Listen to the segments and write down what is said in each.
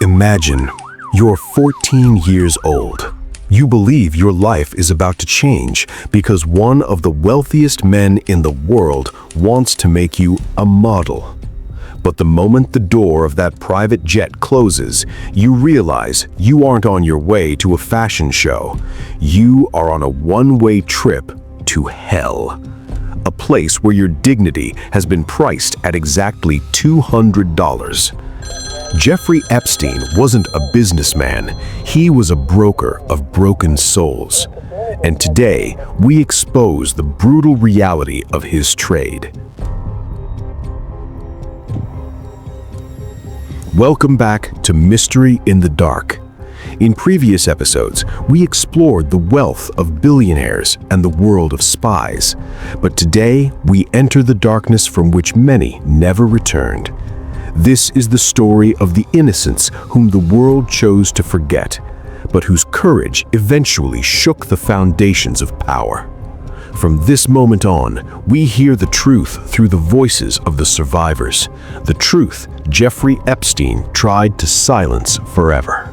Imagine you're 14 years old. You believe your life is about to change because one of the wealthiest men in the world wants to make you a model. But the moment the door of that private jet closes, you realize you aren't on your way to a fashion show. You are on a one-way trip to hell. A place where your dignity has been priced at exactly $200. Jeffrey Epstein wasn't a businessman, he was a broker of broken souls. And today, we expose the brutal reality of his trade. Welcome back to Mystery in the Dark. In previous episodes, we explored the wealth of billionaires and the world of spies. But today, we enter the darkness from which many never returned. This is the story of the innocents whom the world chose to forget, but whose courage eventually shook the foundations of power. From this moment on, we hear the truth through the voices of the survivors, the truth Jeffrey Epstein tried to silence forever.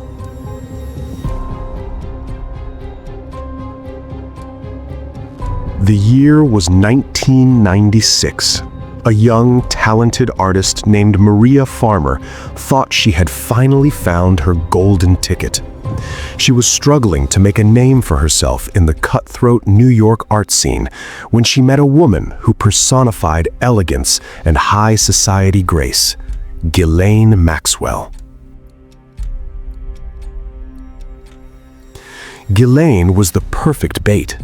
The year was 1996. A young, talented artist named Maria Farmer thought she had finally found her golden ticket. She was struggling to make a name for herself in the cutthroat New York art scene when she met a woman who personified elegance and high society grace, Ghislaine Maxwell. Ghislaine was the perfect bait.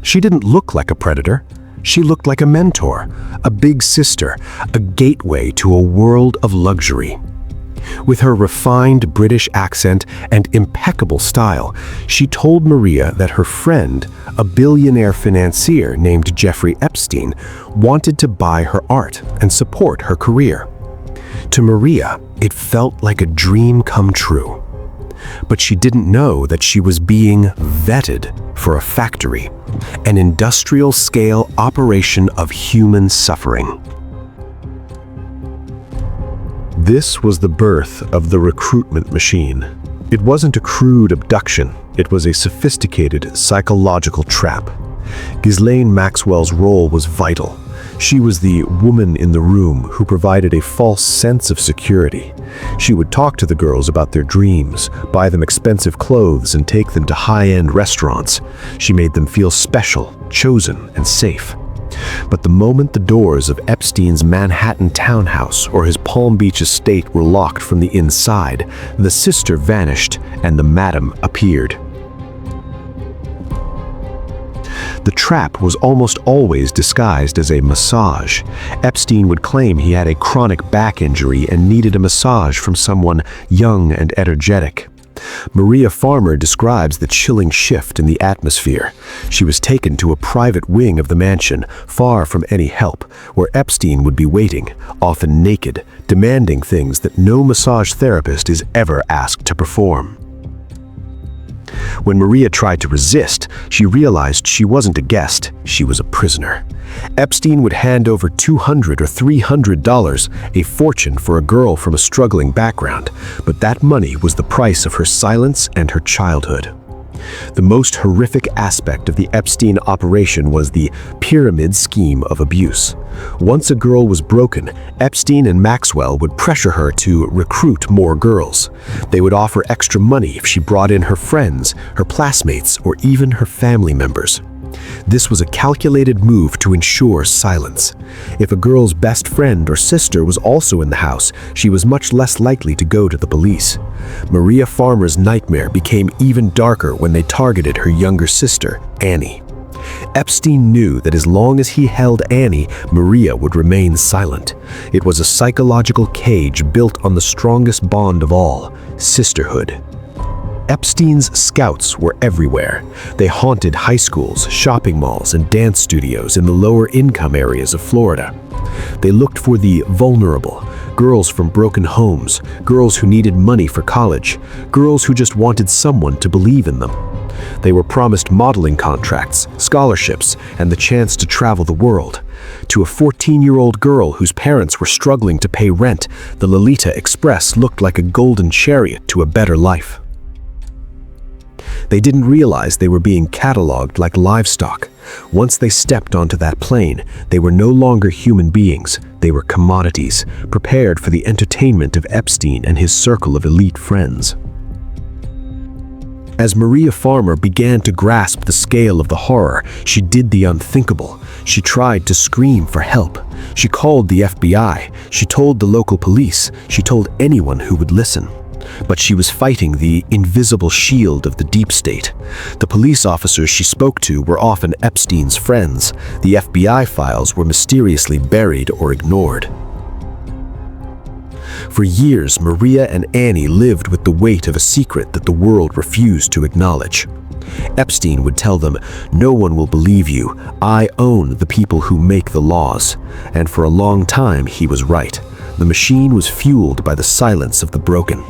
She didn't look like a predator. She looked like a mentor, a big sister, a gateway to a world of luxury. With her refined British accent and impeccable style, she told Maria that her friend, a billionaire financier named Jeffrey Epstein, wanted to buy her art and support her career. To Maria, it felt like a dream come true. But she didn't know that she was being vetted for a factory, an industrial-scale operation of human suffering. This was the birth of the recruitment machine. It wasn't a crude abduction, it was a sophisticated psychological trap. Ghislaine Maxwell's role was vital. She was the woman in the room who provided a false sense of security. She would talk to the girls about their dreams, buy them expensive clothes, and take them to high-end restaurants. She made them feel special, chosen, and safe. But the moment the doors of Epstein's Manhattan townhouse or his Palm Beach estate were locked from the inside, the sister vanished and the madam appeared. The trap was almost always disguised as a massage. Epstein would claim he had a chronic back injury and needed a massage from someone young and energetic. Maria Farmer describes the chilling shift in the atmosphere. She was taken to a private wing of the mansion, far from any help, where Epstein would be waiting, often naked, demanding things that no massage therapist is ever asked to perform. When Maria tried to resist, she realized she wasn't a guest, she was a prisoner. Epstein would hand over $200 or $300, a fortune for a girl from a struggling background, but that money was the price of her silence and her childhood. The most horrific aspect of the Epstein operation was the pyramid scheme of abuse. Once a girl was broken, Epstein and Maxwell would pressure her to recruit more girls. They would offer extra money if she brought in her friends, her classmates, or even her family members. This was a calculated move to ensure silence. If a girl's best friend or sister was also in the house, she was much less likely to go to the police. Maria Farmer's nightmare became even darker when they targeted her younger sister, Annie. Epstein knew that as long as he held Annie, Maria would remain silent. It was a psychological cage built on the strongest bond of all, sisterhood. Epstein's scouts were everywhere. They haunted high schools, shopping malls, and dance studios in the lower-income areas of Florida. They looked for the vulnerable, girls from broken homes, girls who needed money for college, girls who just wanted someone to believe in them. They were promised modeling contracts, scholarships, and the chance to travel the world. To a 14-year-old girl whose parents were struggling to pay rent, the Lolita Express looked like a golden chariot to a better life. They didn't realize they were being cataloged like livestock. Once they stepped onto that plane, they were no longer human beings. They were commodities, prepared for the entertainment of Epstein and his circle of elite friends. As Maria Farmer began to grasp the scale of the horror, she did the unthinkable. She tried to scream for help. She called the FBI. She told the local police. She told anyone who would listen. But she was fighting the invisible shield of the deep state. The police officers she spoke to were often Epstein's friends. The FBI files were mysteriously buried or ignored. For years, Maria and Annie lived with the weight of a secret that the world refused to acknowledge. Epstein would tell them, "No one will believe you. I own the people who make the laws." And for a long time, he was right. The machine was fueled by the silence of the broken.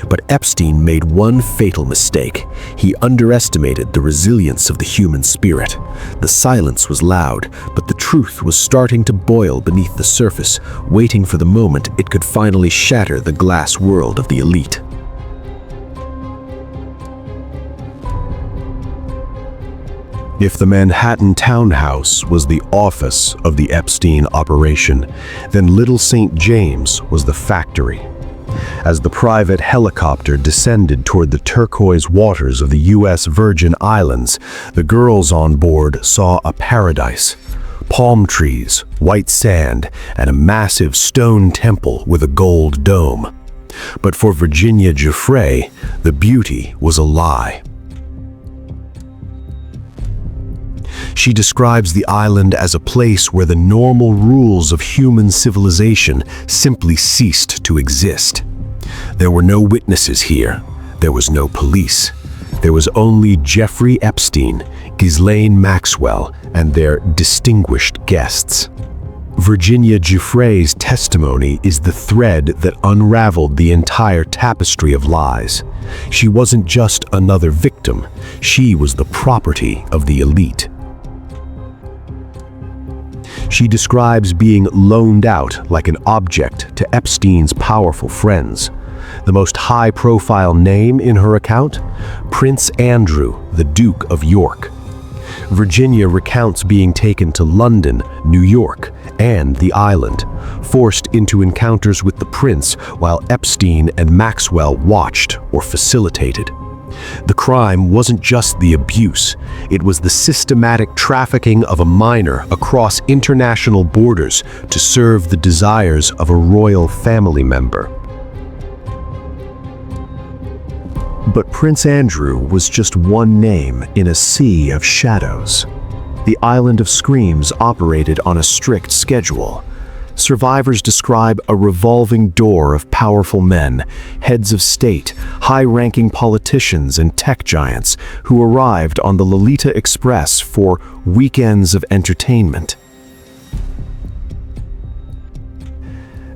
But Epstein made one fatal mistake. He underestimated the resilience of the human spirit. The silence was loud, but the truth was starting to boil beneath the surface, waiting for the moment it could finally shatter the glass world of the elite. If the Manhattan townhouse was the office of the Epstein operation, then Little St. James was the factory. As the private helicopter descended toward the turquoise waters of the U.S. Virgin Islands, the girls on board saw a paradise. Palm trees, white sand, and a massive stone temple with a gold dome. But for Virginia Giuffre, the beauty was a lie. She describes the island as a place where the normal rules of human civilization simply ceased to exist. There were no witnesses here. There was no police. There was only Jeffrey Epstein, Ghislaine Maxwell, and their distinguished guests. Virginia Giuffre's testimony is the thread that unraveled the entire tapestry of lies. She wasn't just another victim. She was the property of the elite. She describes being loaned out like an object to Epstein's powerful friends. The most high-profile name in her account? Prince Andrew, the Duke of York. Virginia recounts being taken to London, New York, and the island, forced into encounters with the prince while Epstein and Maxwell watched or facilitated. The crime wasn't just the abuse, it was the systematic trafficking of a minor across international borders to serve the desires of a royal family member. But Prince Andrew was just one name in a sea of shadows. The Island of Screams operated on a strict schedule. Survivors describe a revolving door of powerful men, heads of state, high-ranking politicians, and tech giants who arrived on the Lolita Express for weekends of entertainment.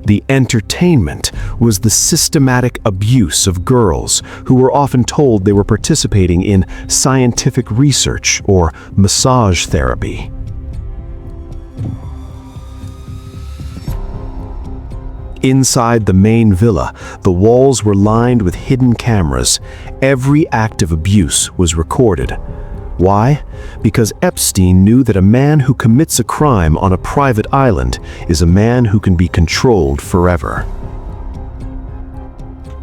The entertainment was the systematic abuse of girls who were often told they were participating in scientific research or massage therapy. Inside the main villa, the walls were lined with hidden cameras. Every act of abuse was recorded. Why? Because Epstein knew that a man who commits a crime on a private island is a man who can be controlled forever.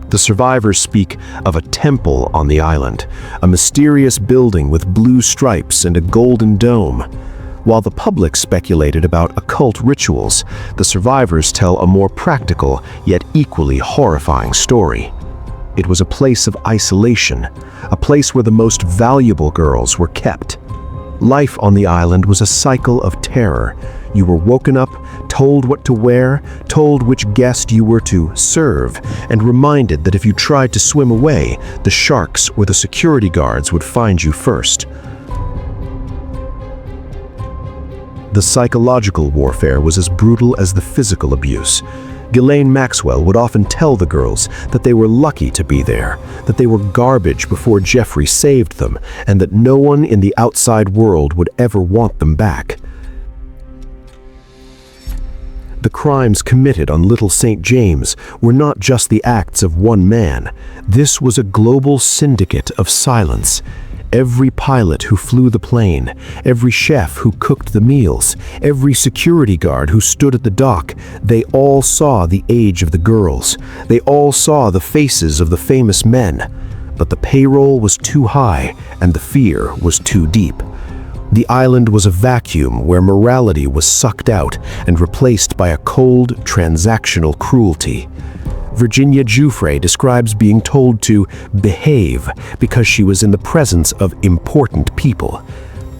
The survivors speak of a temple on the island, a mysterious building with blue stripes and a golden dome. While the public speculated about occult rituals, the survivors tell a more practical, yet equally horrifying story. It was a place of isolation, a place where the most valuable girls were kept. Life on the island was a cycle of terror. You were woken up, told what to wear, told which guest you were to serve, and reminded that if you tried to swim away, the sharks or the security guards would find you first. The psychological warfare was as brutal as the physical abuse. Ghislaine Maxwell would often tell the girls that they were lucky to be there, that they were garbage before Jeffrey saved them, and that no one in the outside world would ever want them back. The crimes committed on Little St. James were not just the acts of one man. This was a global syndicate of silence. Every pilot who flew the plane, every chef who cooked the meals, every security guard who stood at the dock, they all saw the age of the girls. They all saw the faces of the famous men. But the payroll was too high and the fear was too deep. The island was a vacuum where morality was sucked out and replaced by a cold, transactional cruelty. Virginia Giuffre describes being told to behave because she was in the presence of important people.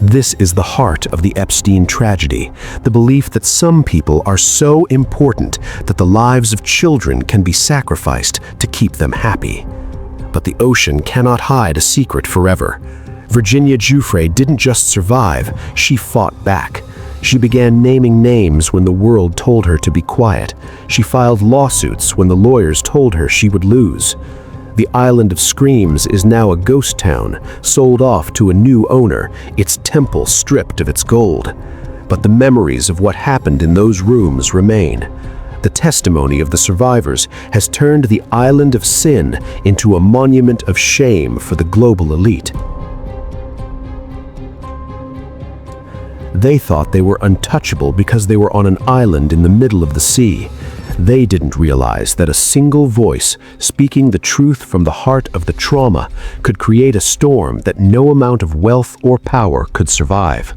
This is the heart of the Epstein tragedy, the belief that some people are so important that the lives of children can be sacrificed to keep them happy. But the ocean cannot hide a secret forever. Virginia Giuffre didn't just survive, she fought back. She began naming names when the world told her to be quiet. She filed lawsuits when the lawyers told her she would lose. The island of Screams is now a ghost town, sold off to a new owner, its temple stripped of its gold. But the memories of what happened in those rooms remain. The testimony of the survivors has turned the island of sin into a monument of shame for the global elite. They thought they were untouchable because they were on an island in the middle of the sea. They didn't realize that a single voice, speaking the truth from the heart of the trauma, could create a storm that no amount of wealth or power could survive.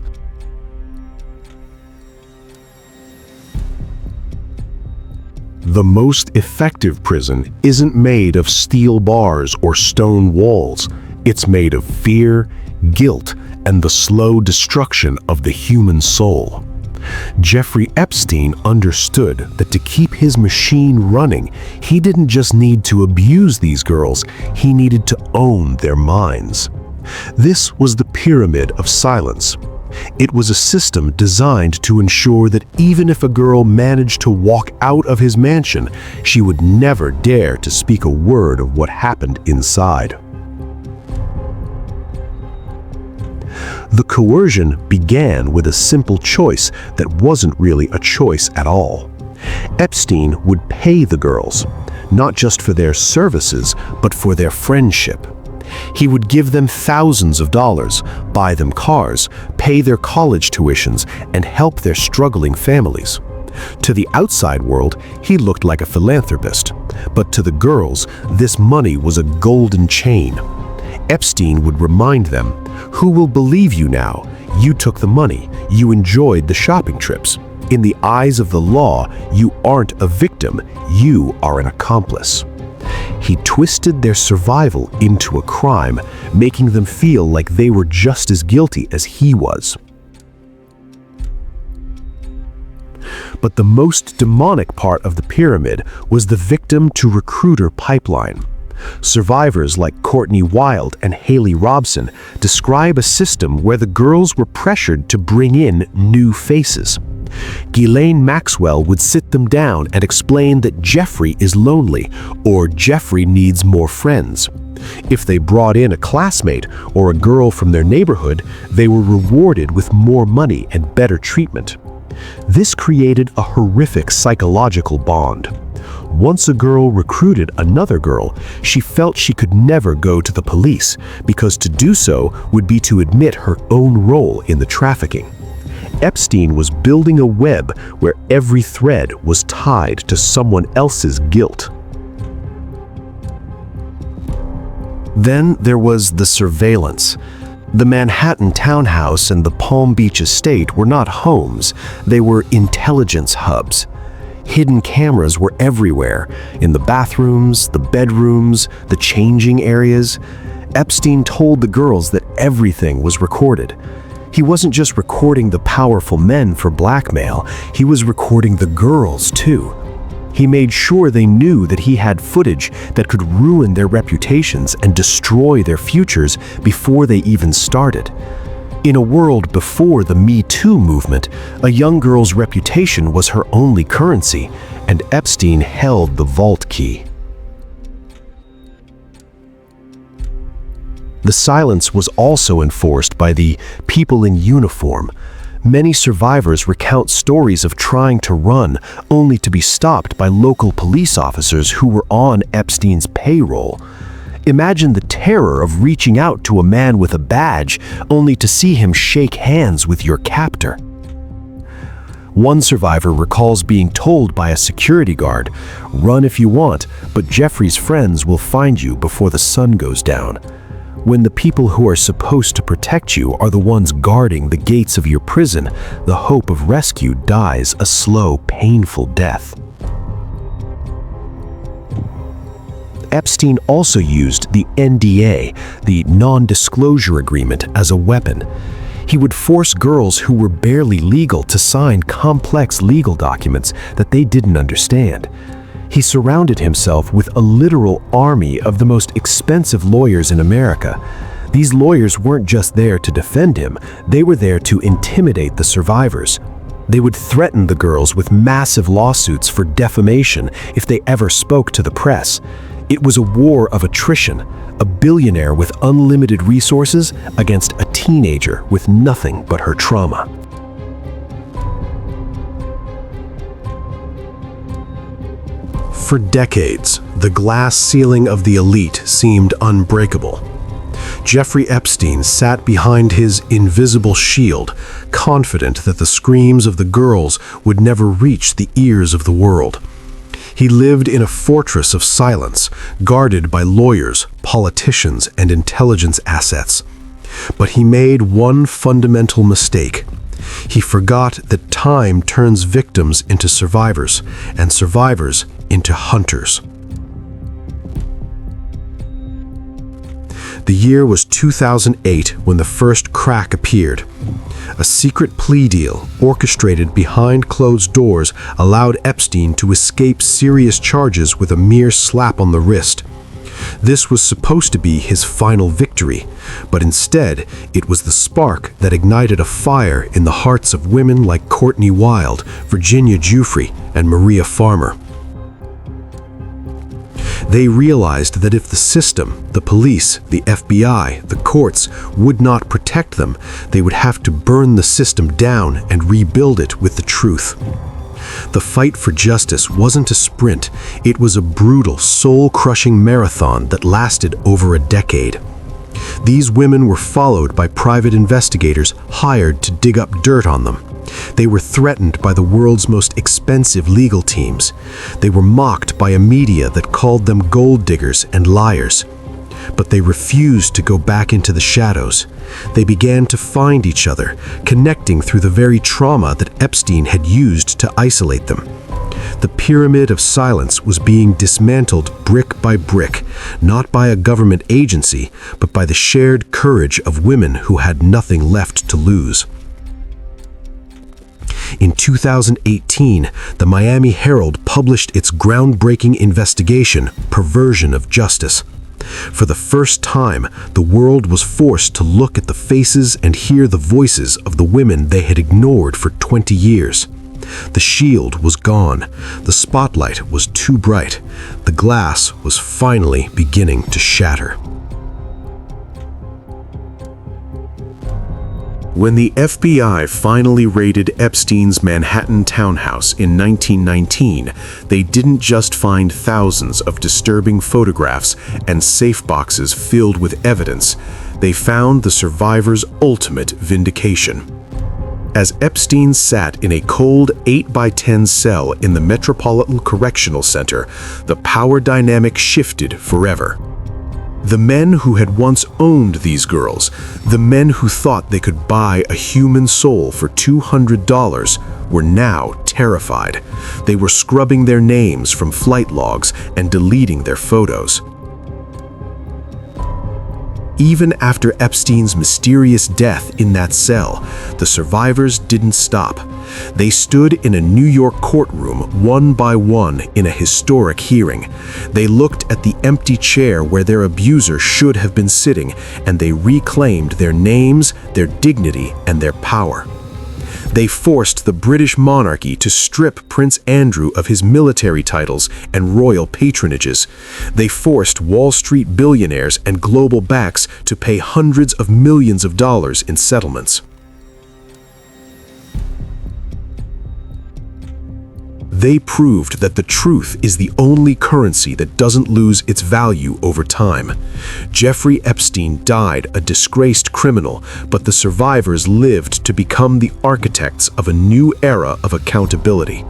The most effective prison isn't made of steel bars or stone walls. It's made of fear, guilt, and the slow destruction of the human soul. Jeffrey Epstein understood that to keep his machine running, he didn't just need to abuse these girls, he needed to own their minds. This was the pyramid of silence. It was a system designed to ensure that even if a girl managed to walk out of his mansion, she would never dare to speak a word of what happened inside. The coercion began with a simple choice that wasn't really a choice at all. Epstein would pay the girls, not just for their services, but for their friendship. He would give them thousands of dollars, buy them cars, pay their college tuitions, and help their struggling families. To the outside world, he looked like a philanthropist, but to the girls, this money was a golden chain. Epstein would remind them, "Who will believe you now? You took the money. You enjoyed the shopping trips. In the eyes of the law, you aren't a victim. You are an accomplice." He twisted their survival into a crime, making them feel like they were just as guilty as he was. But the most demonic part of the pyramid was the victim-to-recruiter pipeline. Survivors like Courtney Wild and Haley Robson describe a system where the girls were pressured to bring in new faces. Ghislaine Maxwell would sit them down and explain that Jeffrey is lonely or Jeffrey needs more friends. If they brought in a classmate or a girl from their neighborhood, they were rewarded with more money and better treatment. This created a horrific psychological bond. Once a girl recruited another girl, she felt she could never go to the police because to do so would be to admit her own role in the trafficking. Epstein was building a web where every thread was tied to someone else's guilt. Then there was the surveillance. The Manhattan townhouse and the Palm Beach estate were not homes, they were intelligence hubs. Hidden cameras were everywhere, in the bathrooms, the bedrooms, the changing areas. Epstein told the girls that everything was recorded. He wasn't just recording the powerful men for blackmail, he was recording the girls too. He made sure they knew that he had footage that could ruin their reputations and destroy their futures before they even started. In a world before the Me Too movement, a young girl's reputation was her only currency, and Epstein held the vault key. The silence was also enforced by the people in uniform. Many survivors recount stories of trying to run only to be stopped by local police officers who were on Epstein's payroll. Imagine the terror of reaching out to a man with a badge only to see him shake hands with your captor. One survivor recalls being told by a security guard, "Run if you want, but Jeffrey's friends will find you before the sun goes down." When the people who are supposed to protect you are the ones guarding the gates of your prison, the hope of rescue dies a slow, painful death. Epstein also used the NDA, the non-disclosure agreement, as a weapon. He would force girls who were barely legal to sign complex legal documents that they didn't understand. He surrounded himself with a literal army of the most expensive lawyers in America. These lawyers weren't just there to defend him, they were there to intimidate the survivors. They would threaten the girls with massive lawsuits for defamation if they ever spoke to the press. It was a war of attrition, a billionaire with unlimited resources against a teenager with nothing but her trauma. For decades, the glass ceiling of the elite seemed unbreakable. Jeffrey Epstein sat behind his invisible shield, confident that the screams of the girls would never reach the ears of the world. He lived in a fortress of silence, guarded by lawyers, politicians, and intelligence assets. But he made one fundamental mistake. He forgot that time turns victims into survivors, and survivors into hunters. The year was 2008 when the first crack appeared. A secret plea deal, orchestrated behind closed doors, allowed Epstein to escape serious charges with a mere slap on the wrist. This was supposed to be his final victory, but instead, it was the spark that ignited a fire in the hearts of women like Courtney Wild, Virginia Giuffre, and Maria Farmer. They realized that if the system, the police, the FBI, the courts, would not protect them, they would have to burn the system down and rebuild it with the truth. The fight for justice wasn't a sprint, it was a brutal, soul-crushing marathon that lasted over a decade. These women were followed by private investigators hired to dig up dirt on them. They were threatened by the world's most expensive legal teams. They were mocked by a media that called them gold diggers and liars. But they refused to go back into the shadows. They began to find each other, connecting through the very trauma that Epstein had used to isolate them. The pyramid of silence was being dismantled brick by brick, not by a government agency, but by the shared courage of women who had nothing left to lose. In 2018, the Miami Herald published its groundbreaking investigation, Coercion of Justice. For the first time, the world was forced to look at the faces and hear the voices of the women they had ignored for 20 years. The shield was gone. The spotlight was too bright. The glass was finally beginning to shatter. When the FBI finally raided Epstein's Manhattan townhouse in 1919, they didn't just find thousands of disturbing photographs and safe boxes filled with evidence. They found the survivor's ultimate vindication. As Epstein sat in a cold 8x10 cell in the Metropolitan Correctional Center, the power dynamic shifted forever. The men who had once owned these girls, the men who thought they could buy a human soul for $200, were now terrified. They were scrubbing their names from flight logs and deleting their photos. Even after Epstein's mysterious death in that cell, the survivors didn't stop. They stood in a New York courtroom one by one in a historic hearing. They looked at the empty chair where their abuser should have been sitting, and they reclaimed their names, their dignity, and their power. They forced the British monarchy to strip Prince Andrew of his military titles and royal patronages. They forced Wall Street billionaires and global banks to pay hundreds of millions of dollars in settlements. They proved that the truth is the only currency that doesn't lose its value over time. Jeffrey Epstein died a disgraced criminal, but the survivors lived to become the architects of a new era of accountability.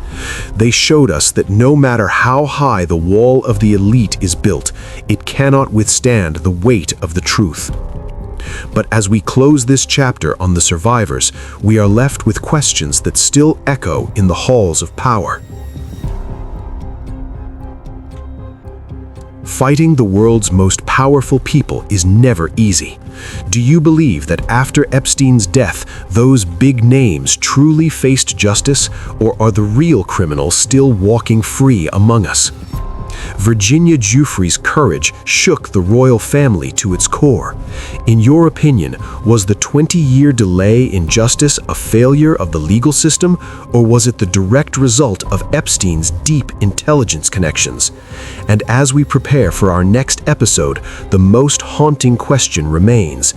They showed us that no matter how high the wall of the elite is built, it cannot withstand the weight of the truth. But as we close this chapter on the survivors, we are left with questions that still echo in the halls of power. Fighting the world's most powerful people is never easy. Do you believe that after Epstein's death, those big names truly faced justice, or are the real criminals still walking free among us? Virginia Giuffre's courage shook the royal family to its core. In your opinion, was the 20-year delay in justice a failure of the legal system, or was it the direct result of Epstein's deep intelligence connections? And as we prepare for our next episode, the most haunting question remains: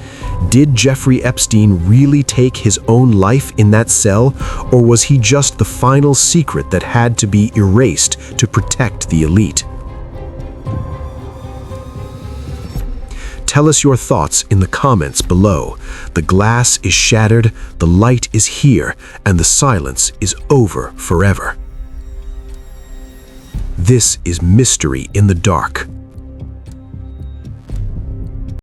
did Jeffrey Epstein really take his own life in that cell, or was he just the final secret that had to be erased to protect the elite? Tell us your thoughts in the comments below. The glass is shattered, the light is here, and the silence is over forever. This is Mystery in the Dark.